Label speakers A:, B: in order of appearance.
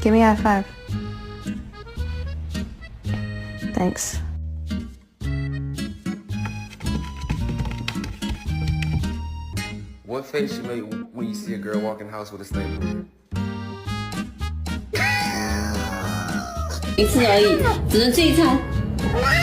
A: Give me a high five. Thanks.
B: What face you make when you see a girl walk in the house with a snake?
C: 一次而已，只能这一餐。